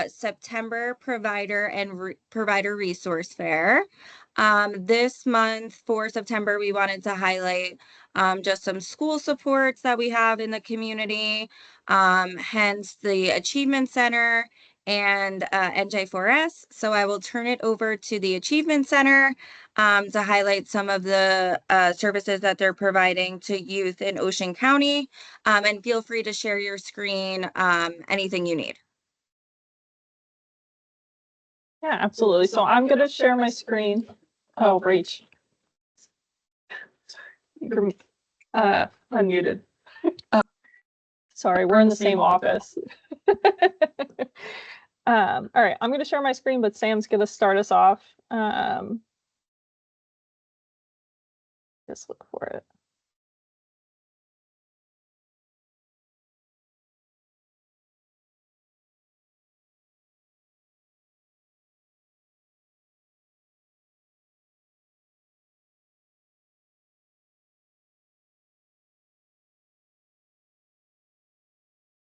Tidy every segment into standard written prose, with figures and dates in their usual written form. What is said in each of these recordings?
September Provider Resource Fair. This month for September, we wanted to highlight just some school supports that we have in the community, hence the Achievement Center and NJ4S. So I will turn it over to the Achievement Center to highlight some of the services that they're providing to youth in Ocean County. And feel free to share your screen, anything you need. Yeah, absolutely. So I'm going to share my screen. Oh, Rach. You're unmuted. Oh, sorry, we're in the same office. All right, I'm going to share my screen, but Sam's going to start us off. Just look for it.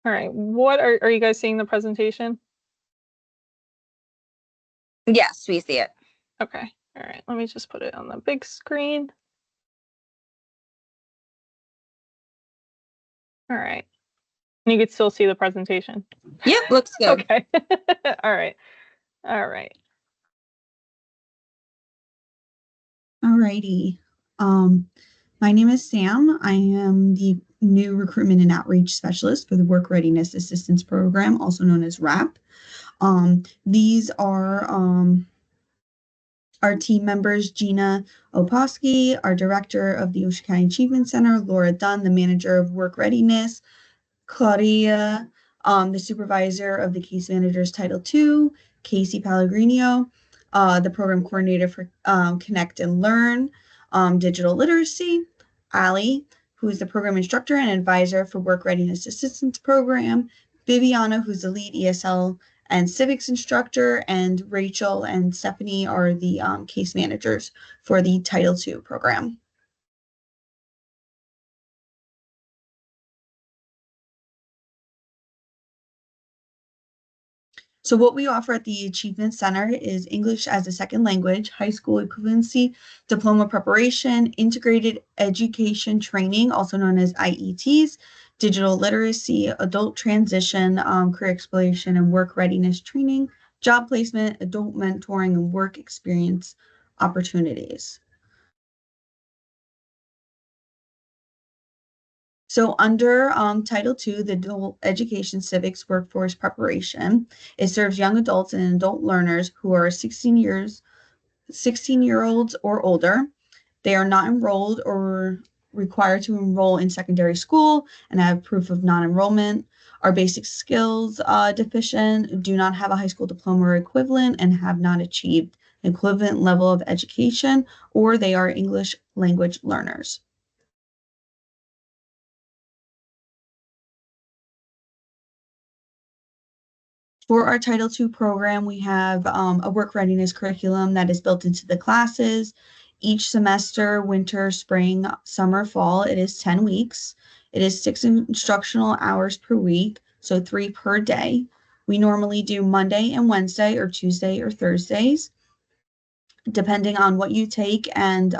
All right, what are you guys seeing the presentation? Yes, we see it. Okay, all right, let me just put it on the big screen. All right, you can still see the presentation. Yep, looks good. Okay, all right, all right. Alrighty. My name is Sam. I am the new Recruitment and Outreach Specialist for the Work Readiness Assistance Program, also known as RAP. These are our team members, Gina Oposki, our director of the Ocean County Achievement Center, Laura Dunn, the manager of Work Readiness, Claudia, the supervisor of the Case Managers Title II, Casey Pellegrino, the program coordinator for Connect and Learn, Digital Literacy, Ali, who is the program instructor and advisor for Work Readiness Assistance Program, Viviana, who's the lead ESL and civics instructor, and Rachel and Stephanie are the case managers for the Title II program. So what we offer at the Achievement Center is English as a second language, high school equivalency, diploma preparation, integrated education training, also known as IETs, digital literacy, adult transition, career exploration and work readiness training, job placement, adult mentoring, and work experience opportunities. So under Title II, the Adult Education Civics Workforce Preparation, it serves young adults and adult learners who are 16-year-olds or older. They are not enrolled or required to enroll in secondary school and have proof of non-enrollment, are basic skills deficient, do not have a high school diploma or equivalent, and have not achieved an equivalent level of education, or they are English language learners. For our Title II program, we have a work readiness curriculum that is built into the classes. Each semester, winter, spring, summer, fall, it is 10 weeks. It is 6 instructional hours per week, so 3 per day. We normally do Monday and Wednesday or Tuesday or Thursdays, depending on what you take and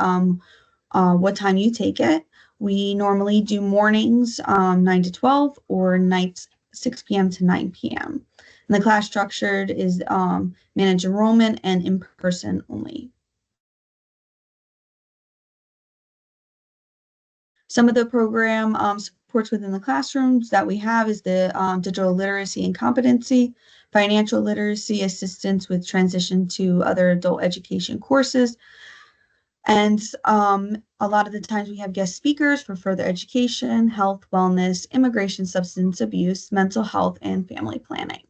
what time you take it. We normally do mornings 9 to 12 or nights 6 p.m. to 9 p.m. And the class structured is managed enrollment and in-person only. Some of the program supports within the classrooms that we have is the digital literacy and competency, financial literacy, assistance with transition to other adult education courses. And a lot of the times we have guest speakers for further education, health, wellness, immigration, substance abuse, mental health, and family planning.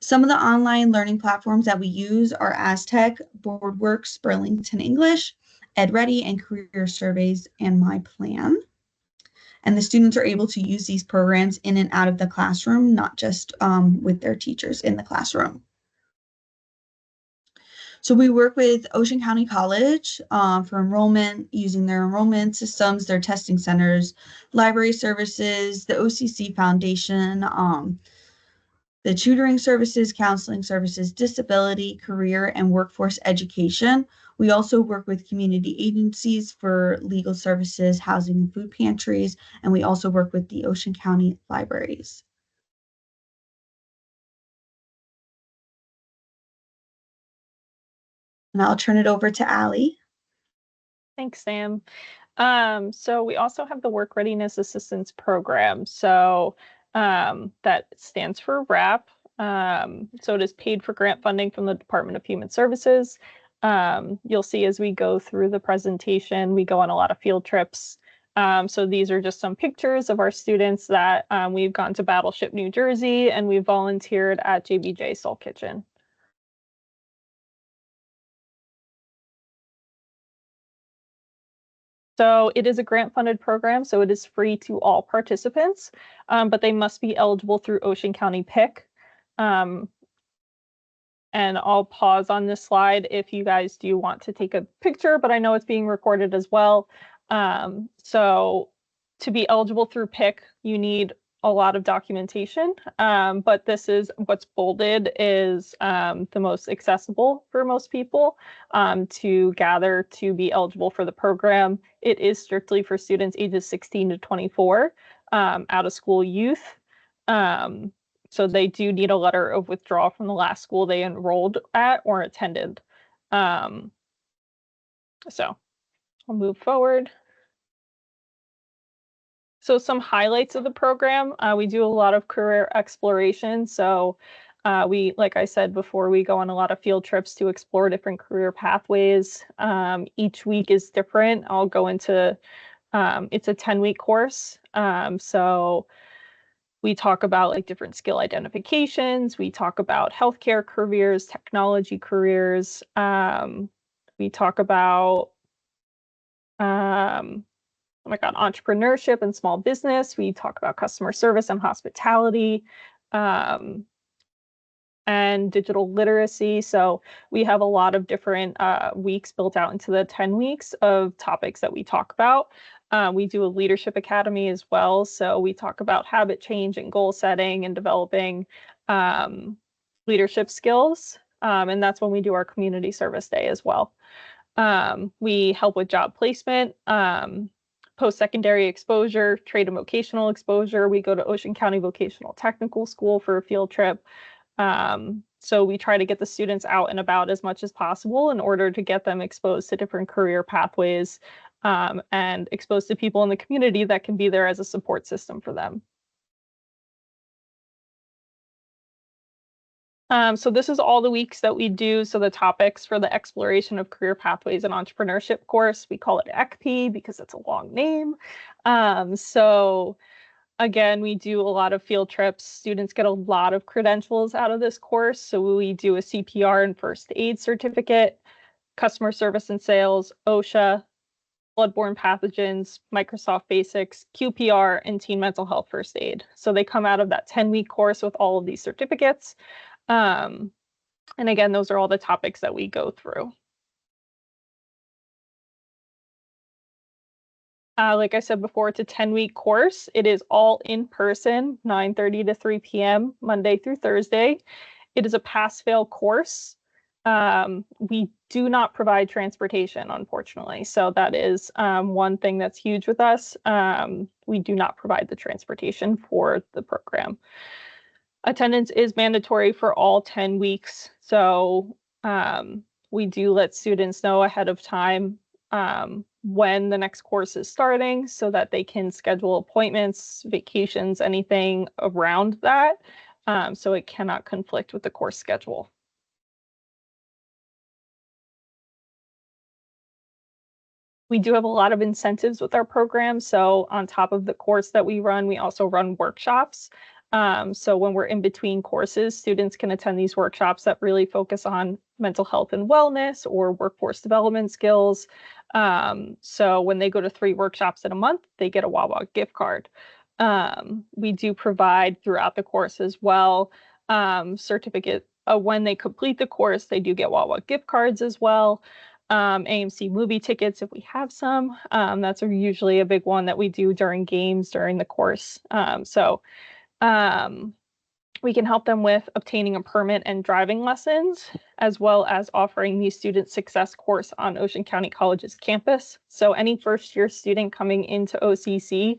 Some of the online learning platforms that we use are Aztec, BoardWorks, Burlington English, EdReady, and Career Surveys, and My Plan. And the students are able to use these programs in and out of the classroom, not just with their teachers in the classroom. So we work with Ocean County College for enrollment, using their enrollment systems, their testing centers, library services, the OCC Foundation, the tutoring services, counseling services, disability, career, and workforce education. We also work with community agencies for legal services, housing, and food pantries, and we also work with the Ocean County libraries. And I'll turn it over to Allie. Thanks, Sam. So we also have the Work Readiness Assistance Program. So that stands for WRAP. So it is paid for grant funding from the Department of Human Services. You'll see as we go through the presentation, we go on a lot of field trips. So these are just some pictures of our students that we've gone to Battleship, New Jersey, and we volunteered at JBJ Soul Kitchen. So it is a grant-funded program, so it is free to all participants, but they must be eligible through Ocean County PIC. And I'll pause on this slide if you guys do want to take a picture, but I know it's being recorded as well. So to be eligible through PIC, you need a lot of documentation, but this is what's bolded is the most accessible for most people to gather to be eligible for the program. It is strictly for students ages 16 to 24, out of school youth. So they do need a letter of withdrawal from the last school they enrolled at or attended. So I'll move forward. So some highlights of the program, we do a lot of career exploration. So we, like I said before, we go on a lot of field trips to explore different career pathways. Each week is different. I'll go into, it's a 10-week course. So we talk about like different skill identifications. We talk about healthcare careers, technology careers. We talk about, oh my God, entrepreneurship and small business. We talk about customer service and hospitality, and digital literacy. So we have a lot of different weeks built out into the 10 weeks of topics that we talk about. We do a leadership academy as well. So we talk about habit change and goal setting and developing leadership skills. And that's when we do our community service day as well. We help with job placement, post-secondary exposure, trade and vocational exposure. We go to Ocean County Vocational Technical School for a field trip. So we try to get the students out and about as much as possible in order to get them exposed to different career pathways, and exposed to people in the community that can be there as a support system for them. So this is all the weeks that we do. So the topics for the exploration of career pathways and entrepreneurship course, we call it ECP because it's a long name. So again, we do a lot of field trips. Students get a lot of credentials out of this course. So we do a CPR and first aid certificate, customer service and sales, OSHA, bloodborne pathogens, Microsoft Basics, QPR, and teen mental health first aid. So they come out of that 10-week course with all of these certificates. And again, those are all the topics that we go through. Like I said before, it's a 10-week course. It is all in person, 9:30 to 3 p.m., Monday through Thursday. It is a pass-fail course. We do not provide transportation, unfortunately. So that is one thing that's huge with us. We do not provide the transportation for the program. Attendance is mandatory for all 10 weeks. So we do let students know ahead of time when the next course is starting so that they can schedule appointments, vacations, anything around that. So it cannot conflict with the course schedule. We do have a lot of incentives with our program. So on top of the course that we run, we also run workshops. So when we're in between courses, students can attend these workshops that really focus on mental health and wellness or workforce development skills. So when they go to 3 workshops in a month, they get a Wawa gift card. We do provide throughout the course as well certificate when they complete the course, they do get Wawa gift cards as well. AMC movie tickets if we have some. That's usually a big one that we do during games during the course. We can help them with obtaining a permit and driving lessons, as well as offering the Student Success course on Ocean County College's campus. So any first-year student coming into OCC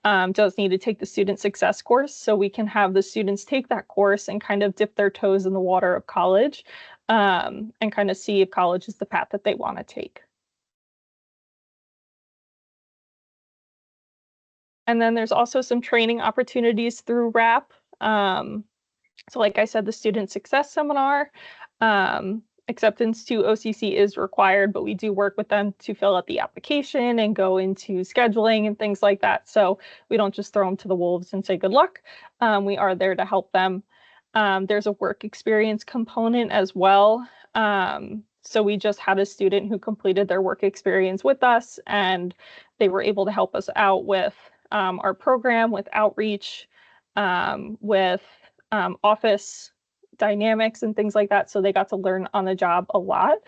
does need to take the Student Success course. So we can have the students take that course and kind of dip their toes in the water of college and kind of see if college is the path that they want to take. And then there's also some training opportunities through RAP. So like I said, the Student Success Seminar, acceptance to OCC is required, but we do work with them to fill out the application and go into scheduling and things like that. So we don't just throw them to the wolves and say good luck. We are there to help them. There's a work experience component as well. So we just had a student who completed their work experience with us, and they were able to help us out with our program, with outreach, with office dynamics and things like that. So they got to learn on the job a lot.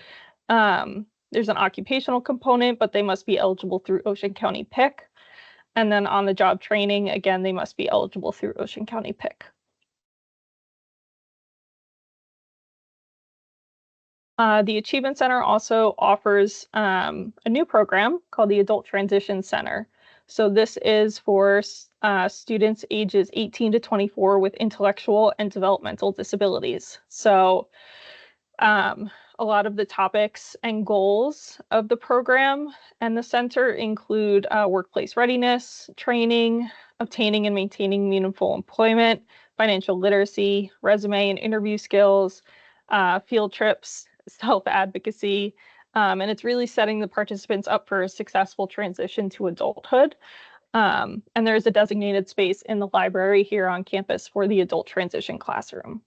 There's an occupational component, but they must be eligible through Ocean County PIC. And then on the job training, again, they must be eligible through Ocean County PIC. The Achievement Center also offers a new program called the Adult Transition Center. So this is for students ages 18 to 24 with intellectual and developmental disabilities. So a lot of the topics and goals of the program and the center include workplace readiness, training, obtaining and maintaining meaningful employment, financial literacy, resume and interview skills, field trips, self-advocacy, and it's really setting the participants up for a successful transition to adulthood. And there's a designated space in the library here on campus for the adult transition classroom.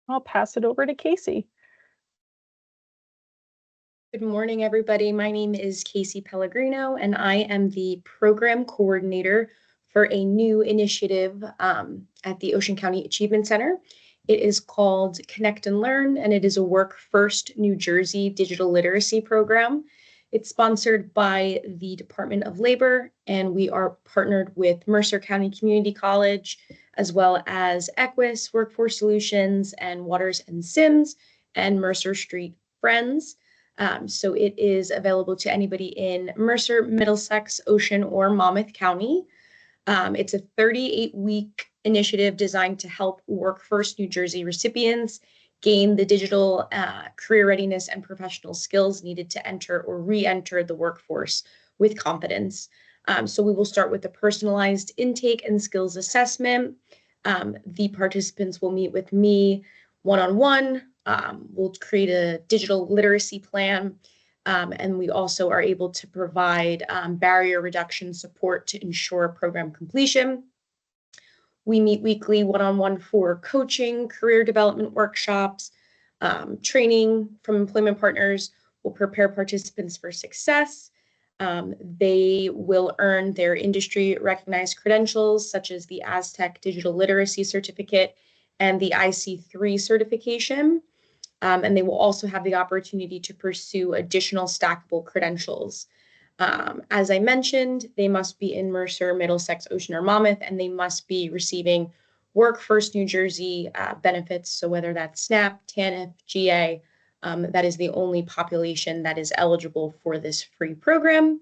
I'll pass it over to Casey. Good morning, everybody. My name is Casey Pellegrino, and I am the program coordinator for a new initiative at the Ocean County Achievement Center. It is called Connect and Learn, and it is a Work First New Jersey digital literacy program. It's sponsored by the Department of Labor, and we are partnered with Mercer County Community College, as well as Equus, Workforce Solutions, and Waters and Sims, and Mercer Street Friends. So it is available to anybody in Mercer, Middlesex, Ocean, or Monmouth County. It's a 38-week initiative designed to help Work First New Jersey recipients gain the digital career readiness and professional skills needed to enter or re-enter the workforce with confidence. So we will start with a personalized intake and skills assessment. The participants will meet with me one-on-one. We'll create a digital literacy plan. And we also are able to provide barrier reduction support to ensure program completion. We meet weekly one-on-one for coaching, career development workshops, training from employment partners. Will prepare participants for success. They will earn their industry recognized credentials, such as the Aztec Digital Literacy Certificate and the IC3 certification. And they will also have the opportunity to pursue additional stackable credentials. As I mentioned, they must be in Mercer, Middlesex, Ocean, or Monmouth, and they must be receiving Work First New Jersey benefits. So whether that's SNAP, TANF, GA, that is the only population that is eligible for this free program.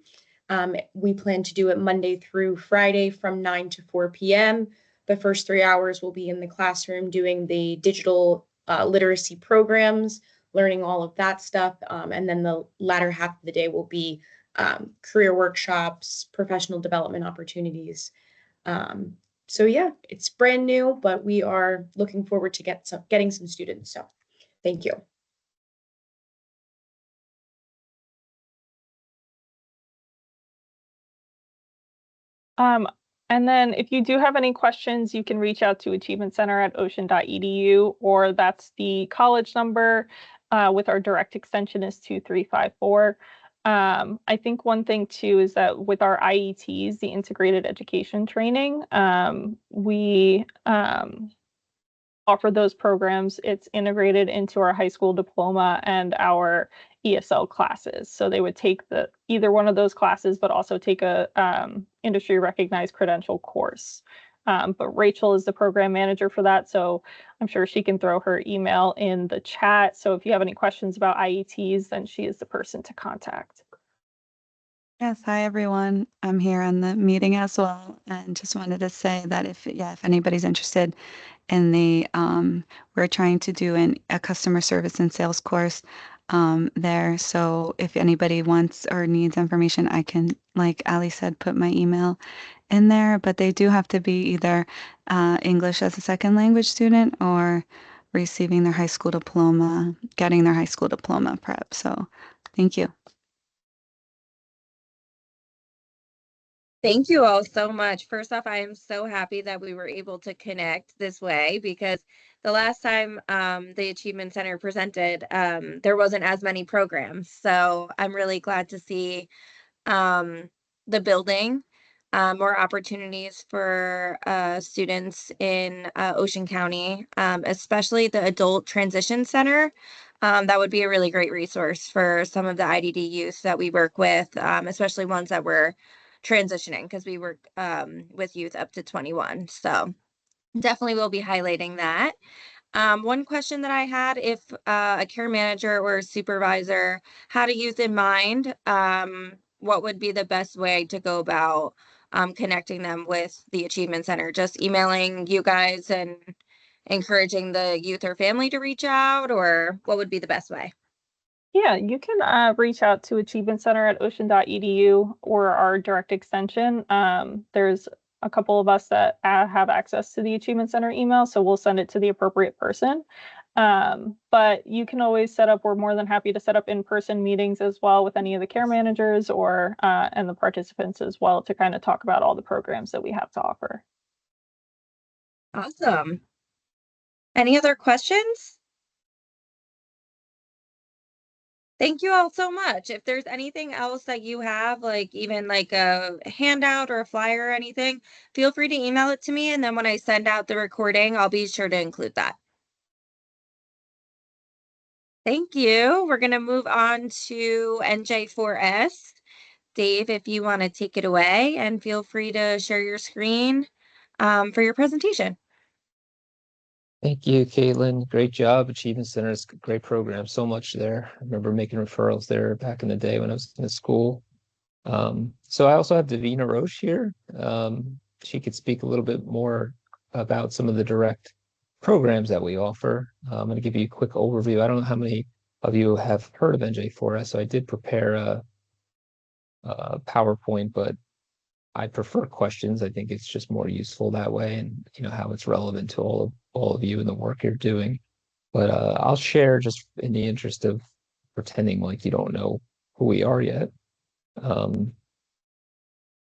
We plan to do it Monday through Friday from 9 to 4 p.m. The first 3 hours will be in the classroom doing the digital literacy programs, learning all of that stuff. And then the latter half of the day will be career workshops, professional development opportunities. So yeah, it's brand new, but we are looking forward to getting some students. So thank you. And then if you do have any questions, you can reach out to achievementcenter@ocean.edu, or that's the college number with our direct extension is 2354. I think one thing too is that with our IETs, the integrated education training, we offer those programs. It's integrated into our high school diploma and our ESL classes. So they would take either one of those classes, but also take a industry recognized credential course. But Rachel is the program manager for that, so I'm sure she can throw her email in the chat. So if you have any questions about IETs, then she is the person to contact. Yes, hi everyone. I'm here on the meeting as well, and just wanted to say that if anybody's interested in we're trying to do a customer service and sales course there. So if anybody wants or needs information, I can, like Ali said, put my email in there. But they do have to be either English as a second language student or receiving their high school diploma, getting their high school diploma prep. So thank you. Thank you all so much. First off, I am so happy that we were able to connect this way because the last time the Achievement Center presented, there wasn't as many programs. So I'm really glad to see the building, more opportunities for students in Ocean County, especially the Adult Transition Center. That would be a really great resource for some of the IDD youth that we work with, especially ones that were transitioning because we work with youth up to 21. So definitely will be highlighting that. One question that I had, if a care manager or a supervisor had a youth in mind, what would be the best way to go about connecting them with the Achievement Center? Just emailing you guys and encouraging the youth or family to reach out, or what would be the best way? Yeah, you can reach out to Achievement Center at ocean.edu or our direct extension. There's a couple of us that have access to the Achievement Center email, so we'll send it to the appropriate person. But you can always we're more than happy to set up in-person meetings as well with any of the care managers or and the participants as well to kind of talk about all the programs that we have to offer. Awesome. Any other questions? Thank you all so much. If there's anything else that you have, like even like a handout or a flyer or anything, feel free to email it to me. And then when I send out the recording, I'll be sure to include that. Thank you. We're going to move on to NJ4S. Dave, if you want to take it away, and feel free to share your screen for your presentation. Thank you, Caitlin. Great job. Achievement Center is a great program. So much there. I remember making referrals there back in the day when I was in school. So I also have Davina Roche here. She could speak a little bit more about some of the direct programs that we offer. I'm going to give you a quick overview. I don't know how many of you have heard of NJ4S, so I did prepare a PowerPoint, but I prefer questions. I think it's just more useful that way, and how it's relevant to all of you and the work you're doing. But I'll share just in the interest of pretending like you don't know who we are yet.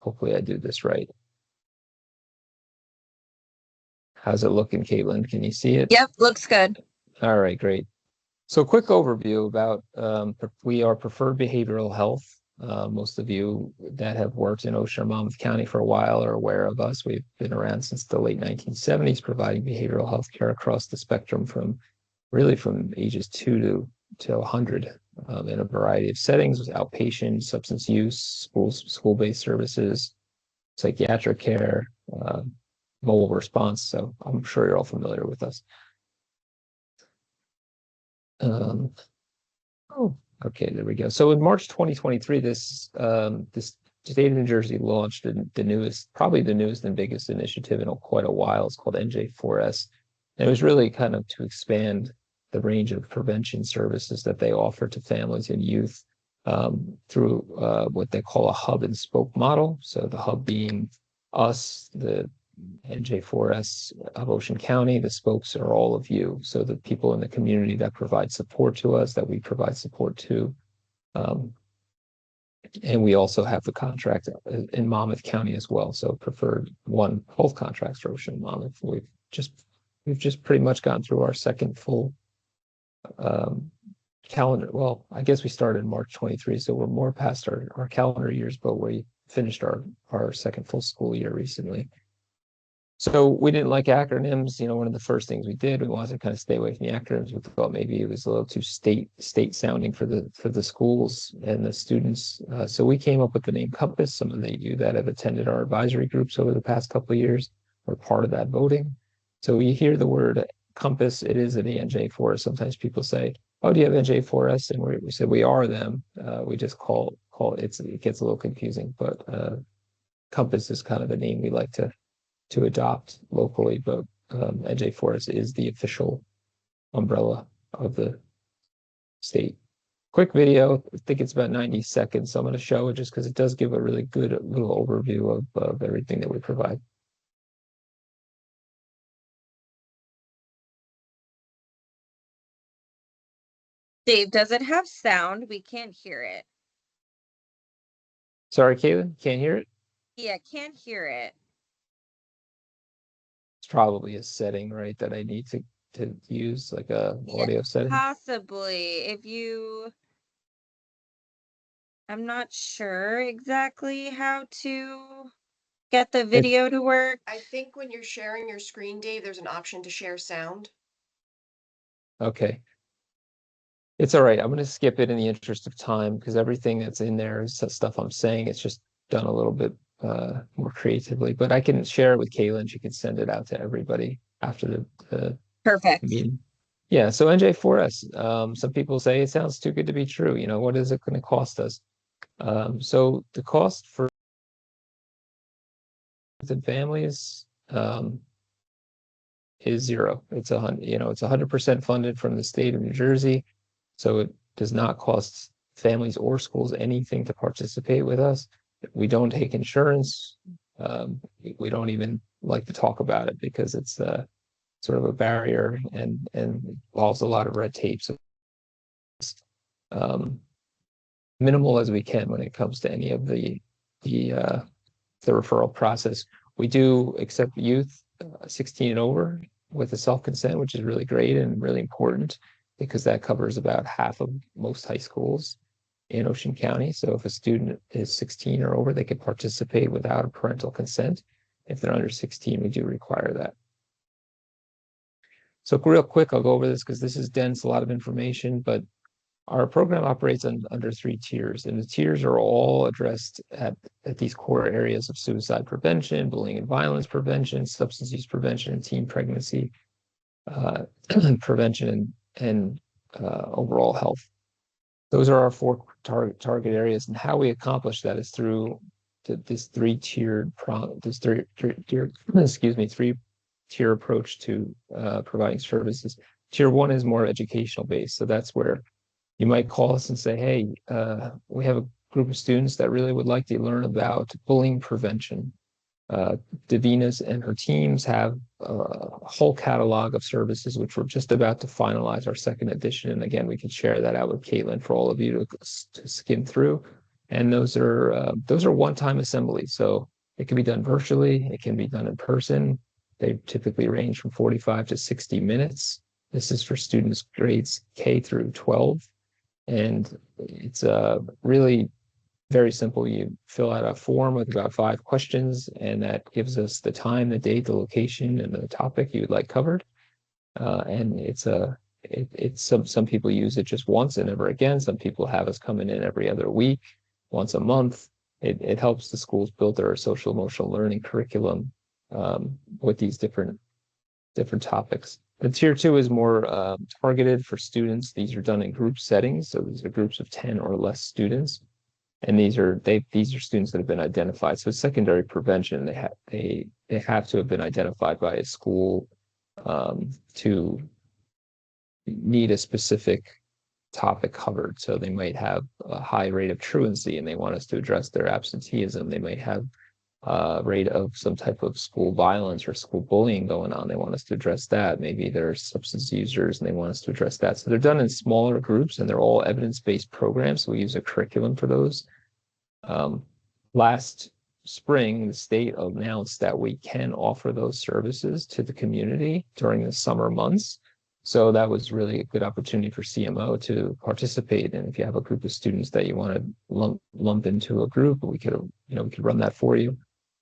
Hopefully I do this right. How's it looking, Caitlin? Can you see it? Yep, looks good. All right, great. So quick overview about we are Preferred Behavioral Health. Most of you that have worked in Ocean or Monmouth County for a while are aware of us. We've been around since the late 1970s, providing behavioral health care across the spectrum from ages 2 to 100 in a variety of settings, with outpatient, substance use, school-based services, psychiatric care, mobile response. So I'm sure you're all familiar with us. Okay, there we go. So in March 2023, this state of New Jersey launched probably the newest and biggest initiative in quite a while. It's called NJ4S. And it was really kind of to expand the range of prevention services that they offer to families and youth through what they call a hub and spoke model. So the hub being us, the NJ4S of Ocean County. The spokes are all of you. So the people in the community that provide support to us, that we provide support to. And we also have the contract in Monmouth County as well. So preferred both contracts for Ocean and Monmouth. We've just pretty much gone through our second full calendar. Well, I guess we started in March 23, so we're more past our calendar years, but we finished our second full school year recently. So we didn't like acronyms. One of the first things we did, we wanted to kind of stay away from the acronyms. We thought maybe it was a little too state sounding for the schools and the students. So we came up with the name Compass. Some of you that have attended our advisory groups over the past couple of years were part of that voting. So you hear the word Compass, it is an NJ4S. Sometimes people say, "Oh, do you have NJ4S?" And we said we are them. We just call it gets a little confusing, but Compass is kind of the name we like to adopt locally, but NJ4S is the official umbrella of the state. Quick video, I think it's about 90 seconds. So I'm going to show it just because it does give a really good little overview of everything that we provide. Dave, does it have sound? We can't hear it. Sorry, Caitlin, can't hear it? Yeah, can't hear it. It's probably a setting, right, that I need to use, like a audio setting. Possibly. I'm not sure exactly how to get the video to work. I think when you're sharing your screen, Dave, there's an option to share sound. Okay. It's all right. I'm going to skip it in the interest of time because everything that's in there is stuff I'm saying. It's just done a little bit more creatively, but I can share it with Kaylin. She can send it out to everybody after the Perfect. meeting. Yeah. So NJ4S, some people say it sounds too good to be true. What is it going to cost us? So the cost for the families is zero. It's 100% funded from the state of New Jersey. So it does not cost families or schools anything to participate with us. We don't take insurance. We don't even like to talk about it because it's sort of a barrier and involves a lot of red tape. So minimal as we can when it comes to any of the referral process. We do accept youth 16 and over with a self-consent, which is really great and really important because that covers about half of most high schools in Ocean County. So if a student is 16 or over, they can participate without a parental consent. If they're under 16, we do require that. So real quick, I'll go over this because this is dense, a lot of information, but our program operates under 3 tiers, and the tiers are all addressed at these core areas of suicide prevention, bullying and violence prevention, substance use prevention, and teen pregnancy prevention, and overall health. Those are our 4 target areas, and how we accomplish that is through this three-tier approach to providing services. Tier 1 is more educational based, so that's where you might call us and say, "Hey, we have a group of students that really would like to learn about bullying prevention." Davina's and her teams have a whole catalog of services, which we're just about to finalize our 2nd edition. And again, we can share that out with Caitlin for all of you to skim through. And those are one-time assemblies. So it can be done virtually. It can be done in person. They typically range from 45 to 60 minutes. This is for students grades K through 12. And it's really very simple. You fill out a form with about 5 questions, and that gives us the time, the date, the location, and the topic you would like covered. And it's some people use it just once and never again. Some people have us coming in every other week, once a month. It helps the schools build their social emotional learning curriculum with these different topics. The tier 2 is more targeted for students. These are done in group settings, so these are groups of 10 or less students, and these are students that have been identified. So secondary prevention, they have to have been identified by a school to need a specific topic covered. So they might have a high rate of truancy, and they want us to address their absenteeism. They might have rate of some type of school violence or school bullying going on. They want us to address that. Maybe they're substance users and they want us to address that. So they're done in smaller groups, and they're all evidence-based programs. So we use a curriculum for those. Last spring, the state announced that we can offer those services to the community during the summer months. So that was really a good opportunity for CMO to participate. And if you have a group of students that you want to lump into a group, we could, we could run that for you.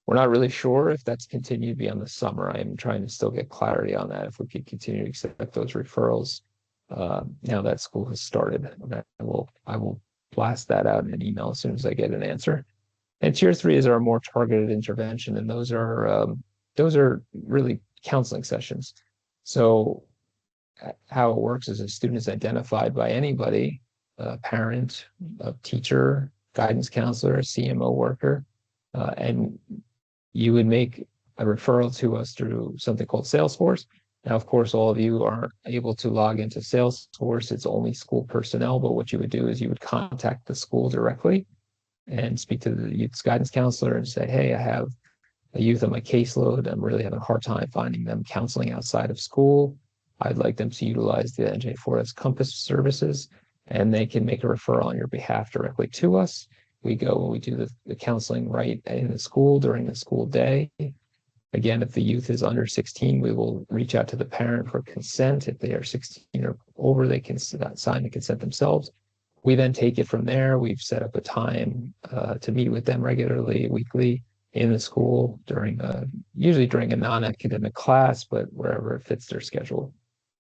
We're not really sure if that's continued beyond the summer. I am trying to still get clarity on that, if we could continue to accept those referrals now that school has started. I will blast that out in an email as soon as I get an answer. And tier 3 is our more targeted intervention, and those are really counseling sessions. So how it works is a student is identified by anybody, a parent, a teacher, guidance counselor, a CMO worker, and you would make a referral to us through something called Salesforce. Now, of course, all of you are able to log into Salesforce. It's only school personnel, but what you would do is you would contact the school directly and speak to the youth's guidance counselor and say, hey, I have a youth on my caseload. I'm really having a hard time finding them counseling outside of school. I'd like them to utilize the NJ4S Compass services, and they can make a referral on your behalf directly to us. We go and we do the counseling right in the school during the school day. Again, if the youth is under 16, we will reach out to the parent for consent. If they are 16 or over, they can sign the consent themselves. We then take it from there. We've set up a time to meet with them regularly, weekly, in the school usually during a non-academic class, but wherever it fits their schedule.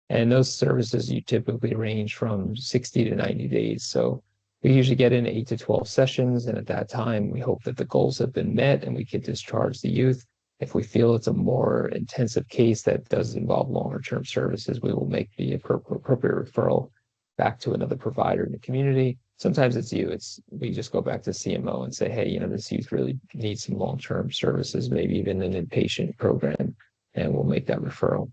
And those services you typically range from 60 to 90 days. So we usually get in 8 to 12 sessions. And at that time, we hope that the goals have been met and we can discharge the youth. If we feel it's a more intensive case that does involve longer term services, we will make the appropriate referral back to another provider in the community. Sometimes it's you. We just go back to CMO and say, hey, this youth really needs some long-term services, maybe even an inpatient program, and we'll make that referral.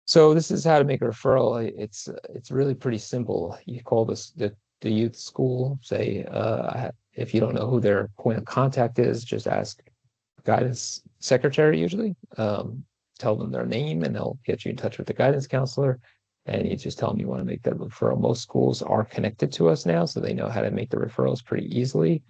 So this is how to make a referral. It's really pretty simple. You call the youth school, say, if you don't know who their point of contact is, just ask guidance secretary usually. Tell them their name and they'll get you in touch with the guidance counselor, and you just tell them you want to make that referral. Most schools are connected to us now, so they know how to make the referrals pretty easily.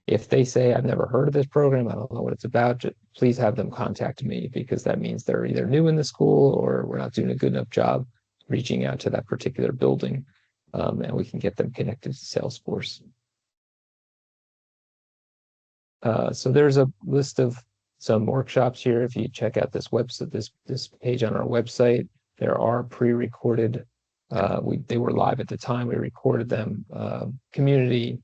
If they say, I've never heard of this program, I don't know what it's about, please have them contact me, because that means they're either new in the school or we're not doing a good enough job reaching out to that particular building, and we can get them connected to Salesforce. So there's a list of some workshops here. If you check out this website, this page on our website, there are pre-recorded. They were live at the time we recorded them. Community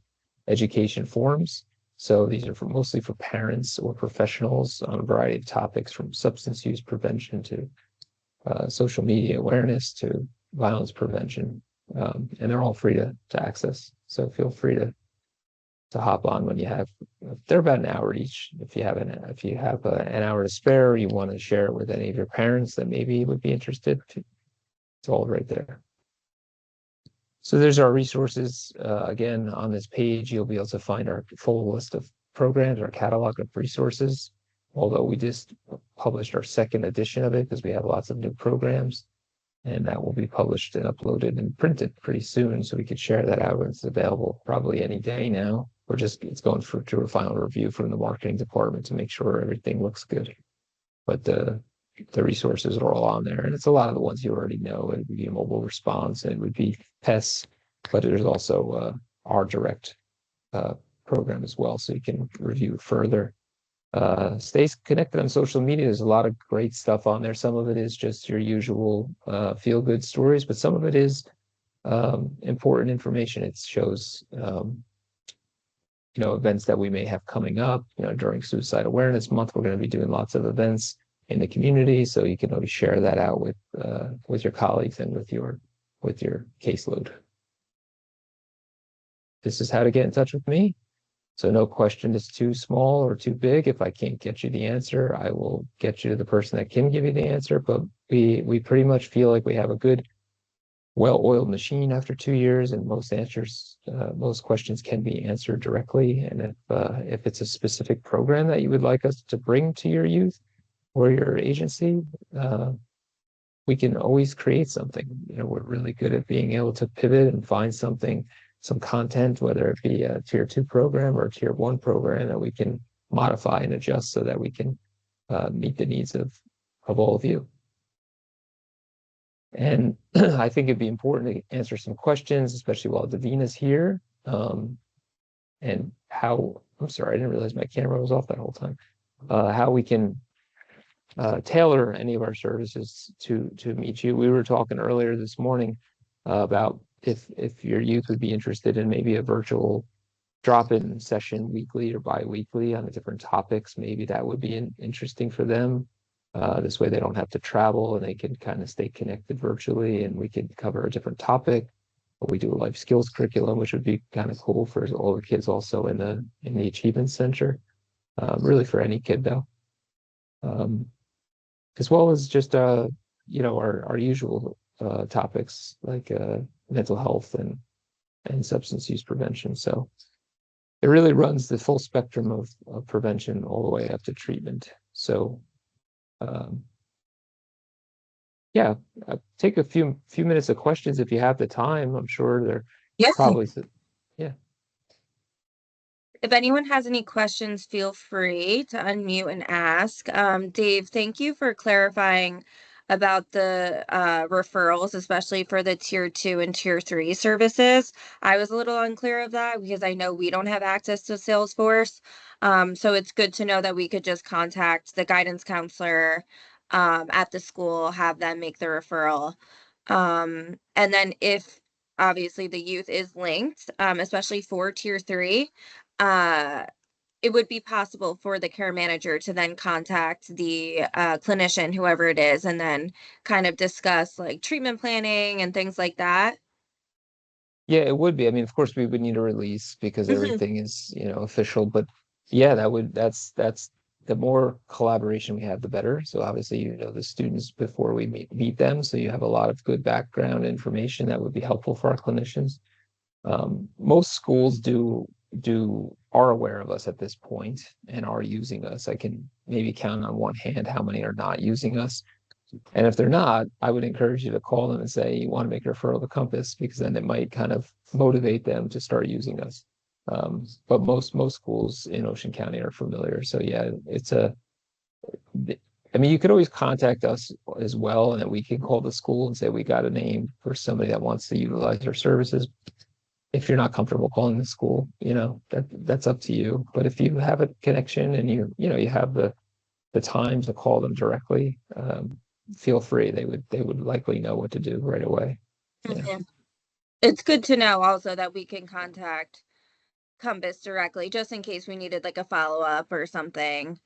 education forums. So these are mostly for parents or professionals on a variety of topics, from substance use prevention to social media awareness to violence prevention, and they're all free to access. So feel free to hop on when you have. They're about an hour each. If you have an hour to spare, or you want to share it with any of your parents that maybe would be interested, it's all right there. So there's our resources. Again, on this page, you'll be able to find our full list of programs, our catalog of resources, although we just published our second edition of it because we have lots of new programs, and that will be published and uploaded and printed pretty soon, so we could share that out. It's available probably any day now. It's going through a final review from the marketing department to make sure everything looks good. But the resources are all on there, and it's a lot of the ones you already know. It would be a mobile response, and it would be PES, but there's also our direct program as well, so you can review further. Stay connected on social media. There's a lot of great stuff on there. Some of it is just your usual feel-good stories, but some of it is important information. It shows events that we may have coming up. During Suicide Awareness Month, we're going to be doing lots of events in the community, so you can always share that out with your colleagues and with your caseload. This is how to get in touch with me. So no question is too small or too big. If I can't get you the answer, I will get you to the person that can give you the answer. But we pretty much feel like we have a good, well-oiled machine after 2 years, and most questions can be answered directly. And if it's a specific program that you would like us to bring to your youth or your agency, we can always create something. We're really good at being able to pivot and find some content, whether it be a tier 2 program or a tier 1 program, that we can modify and adjust so that we can meet the needs of all of you. And I think it'd be important to answer some questions, especially while Davina's here. And how, I'm sorry, I didn't realize my camera was off that whole time. How we can tailor any of our services to meet you. We were talking earlier this morning about if your youth would be interested in maybe a virtual drop-in session weekly or bi-weekly on the different topics. Maybe that would be interesting for them. This way they don't have to travel and they can kind of stay connected virtually, and we could cover a different topic. We do a life skills curriculum, which would be kind of cool for all the kids also in the Achievement Center. Really for any kid though. As well as just you know, our usual topics like mental health and substance use prevention. So it really runs the full spectrum of prevention all the way up to treatment. So yeah, take a few minutes of questions if you have the time. I'm sure they're probably, yeah. If anyone has any questions, feel free to unmute and ask. Dave, thank you for clarifying about the referrals, especially for the tier 2 and tier 3 services. I was a little unclear of that because I know we don't have access to Salesforce. So it's good to know that we could just contact the guidance counselor at the school, have them make the referral. And then if obviously the youth is linked, especially for tier 3, it would be possible for the care manager to then contact the clinician, whoever it is, and then kind of discuss like treatment planning and things like that. Yeah, it would be. I mean, of course, we would need a release because everything is, you know, official. But yeah, that's the more collaboration we have, the better. So obviously, you know, the students before we meet them, so you have a lot of good background information that would be helpful for our clinicians. Most schools are aware of us at this point and are using us. I can maybe count on one hand how many are not using us. And if they're not, I would encourage you to call them and say you want to make a referral to Compass, because then it might kind of motivate them to start using us. But most schools in Ocean County are familiar. So yeah, I mean, you could always contact us as well, and then we can call the school and say we got a name for somebody that wants to utilize our services. If you're not comfortable calling the school, you know, that's up to you. But if you have a connection and you have the time to call them directly, feel free. They would likely know what to do right away. Yeah. It's good to know also that we can contact Compass directly, just in case we needed like a follow-up or something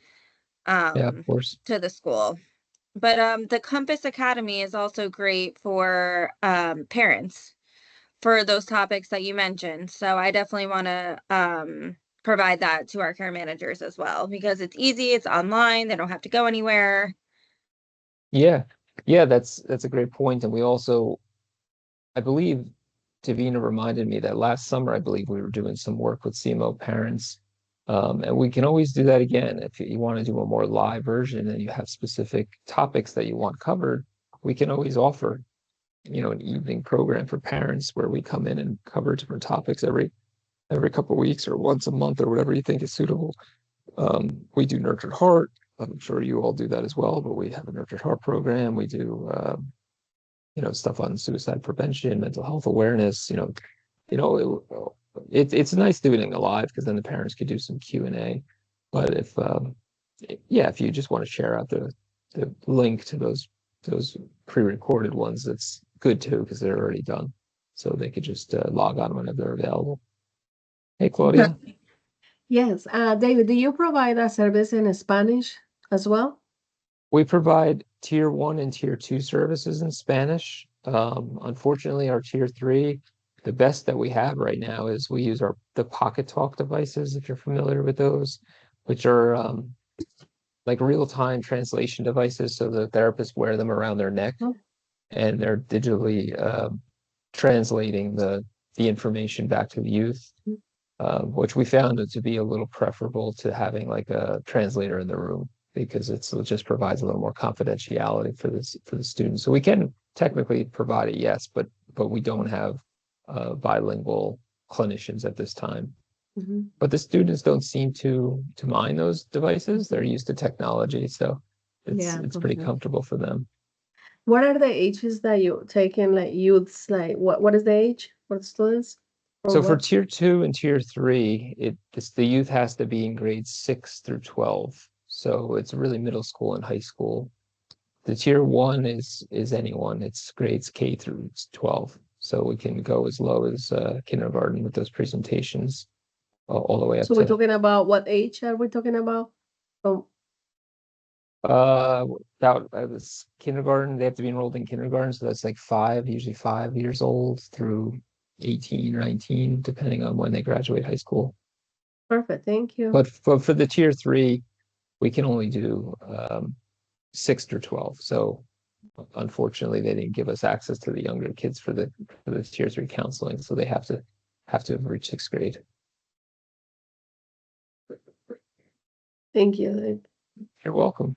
Yeah, of course. to the school. But the Compass Academy is also great for parents for those topics that you mentioned. So I definitely want to provide that to our care managers as well, because it's easy, it's online, they don't have to go anywhere. Yeah, that's a great point. And we also, I believe, Davina reminded me that last summer, I believe we were doing some work with CMO parents. And we can always do that again. If you want to do a more live version and you have specific topics that you want covered, we can always offer, you know, an evening program for parents where we come in and cover different topics every couple of weeks or once a month or whatever you think is suitable. We do Nurtured Heart. I'm sure you all do that as well, but we have a Nurtured Heart program. We do, you know, stuff on suicide prevention, mental health awareness. It's nice doing it live because then the parents could do some Q&A. But if you just want to share out the link to those pre-recorded ones, that's good too, because they're already done. So they could just log on whenever they're available. Hey, Claudia. Yes. David, do you provide a service in Spanish as well? We provide tier 1 and tier 2 services in Spanish. Unfortunately, our tier 3, the best that we have right now is we use the Pocket Talk devices, if you're familiar with those, which are like real-time translation devices. So the therapists wear them around their neck, and they're digitally translating the information back to the youth, which we found it to be a little preferable to having like a translator in the room, because it just provides a little more confidentiality for the students. So we can technically provide it, yes, but we don't have bilingual clinicians at this time. But the students don't seem to mind those devices. They're used to technology, so it's pretty perfect. comfortable for them. What are the ages that you taking, like youths, like what is the age for the students? Or So for what? tier 2 and tier 3, the youth has to be in grades 6 through 12. So it's really middle school and high school. The tier 1 is anyone. It's grades K through 12. So we can go as low as kindergarten with those presentations, all the way up So we're to talking about what age are we talking about? Oh, about this kindergarten. They have to be enrolled in kindergarten, so that's like usually 5 years old through 18 or 19, depending on when they graduate high school. perfect. Thank you. But for the tier 3, we can only do 6 through 12. So unfortunately, they didn't give us access to the younger kids for the tier 3 counseling, so they have to have reached 6th grade. Thank you. You're welcome.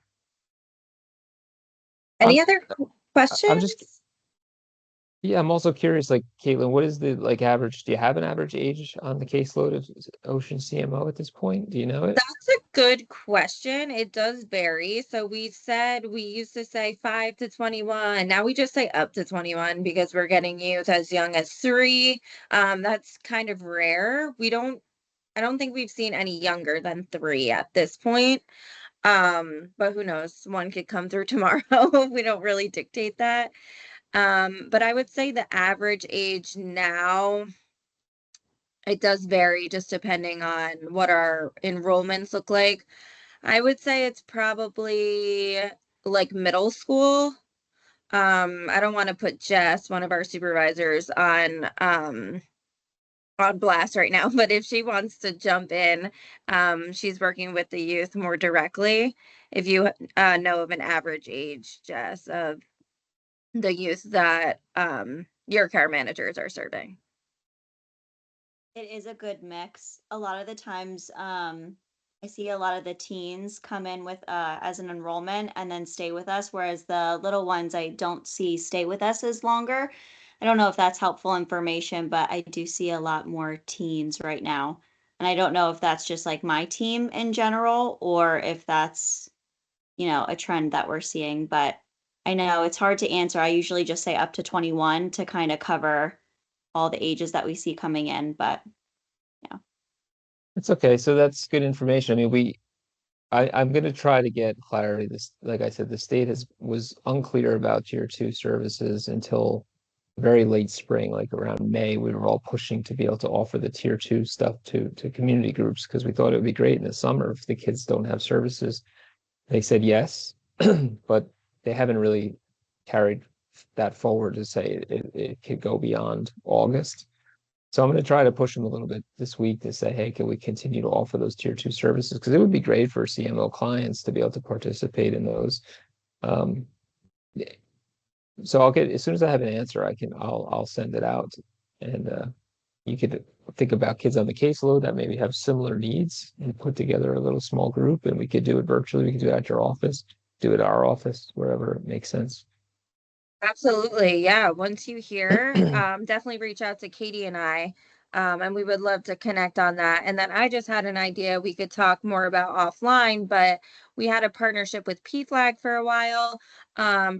Any I'm- other questions? Yeah, I'm also curious, like, Caitlin, what is the average? Do you have an average age on the caseload of Ocean CMO at this point? Do you know it? That's a good question. It does vary. So we used to say 5 to 21. Now we just say up to 21 because we're getting youth as young as 3. That's kind of rare. I don't think we've seen any younger than 3 at this point. But who knows? One could come through tomorrow. We don't really dictate that. But I would say the average age now, it does vary just depending on what our enrollments look like. I would say it's probably like middle school. I don't want to put Jess, one of our supervisors, on blast right now, but if she wants to jump in, she's working with the youth more directly. If you know of an average age, Jess, of the youth that your care managers are serving. It is a good mix. A lot of the times, I see a lot of the teens come in with as an enrollment and then stay with us, whereas the little ones I don't see stay with us as longer. I don't know if that's helpful information, but I do see a lot more teens right now. And I don't know if that's just like my team in general or if that's, a trend that we're seeing, but I know it's hard to answer. I usually just say up to 21 to kind of cover all the ages that we see coming in, but It's okay. So that's good information. I mean, I'm going to try to get clarity. This, like I said, the state was unclear about tier 2 services until very late spring, like around May. We were all pushing to be able to offer the tier 2 stuff to community groups because we thought it would be great in the summer if the kids don't have services. They said yes, but they haven't really carried that forward to say it could go beyond August. So I'm going to try to push them a little bit this week to say, hey, can we continue to offer those tier 2 services? Because it would be great for CMO clients to be able to participate in those. So I'll get, as soon as I have an answer, I'll send it out, and you could think about kids on the caseload that maybe have similar needs and put together a little small group, and we could do it virtually. We could do it at your office, do it at our office, wherever it makes sense. Absolutely. Yeah. Once you hear, definitely reach out to Katie and I. And we would love to connect on that. And then I just had an idea we could talk more about offline, but we had a partnership with PFLAG for a while,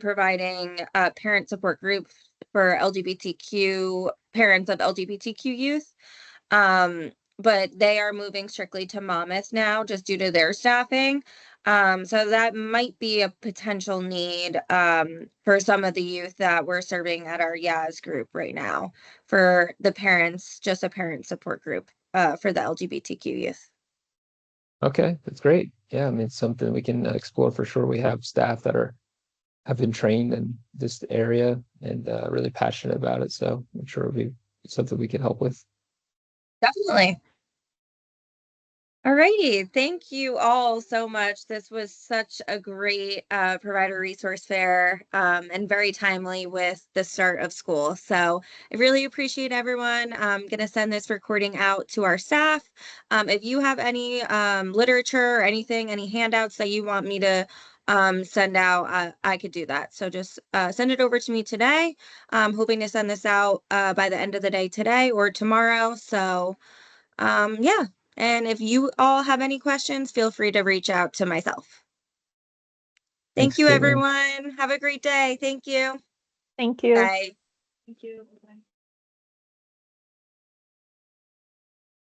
providing a parent support group for LGBTQ parents of LGBTQ youth. Um, but they are moving strictly to Monmouth now just due to their staffing. So that might be a potential need for some of the youth that we're serving at our Yaz group right now for the parents, just a parent support group for the LGBTQ youth. Okay, that's great. Yeah, I mean, it's something we can explore for sure. We have staff that have been trained in this area and really passionate about it. So I'm sure it'll be something we can help with. Definitely. All righty. Thank you all so much. This was such a great provider resource fair and very timely with the start of school. So I really appreciate everyone. I'm going to send this recording out to our staff. If you have any literature or anything, any handouts that you want me to send out, I could do that. So just send it over to me today. I'm hoping to send this out by the end of the day today or tomorrow. So yeah. And if you all have any questions, feel free to reach out to myself. Thank Thanks, you, Caitlin. everyone. Have a great day. Thank you. Thank you. Bye. Thank you.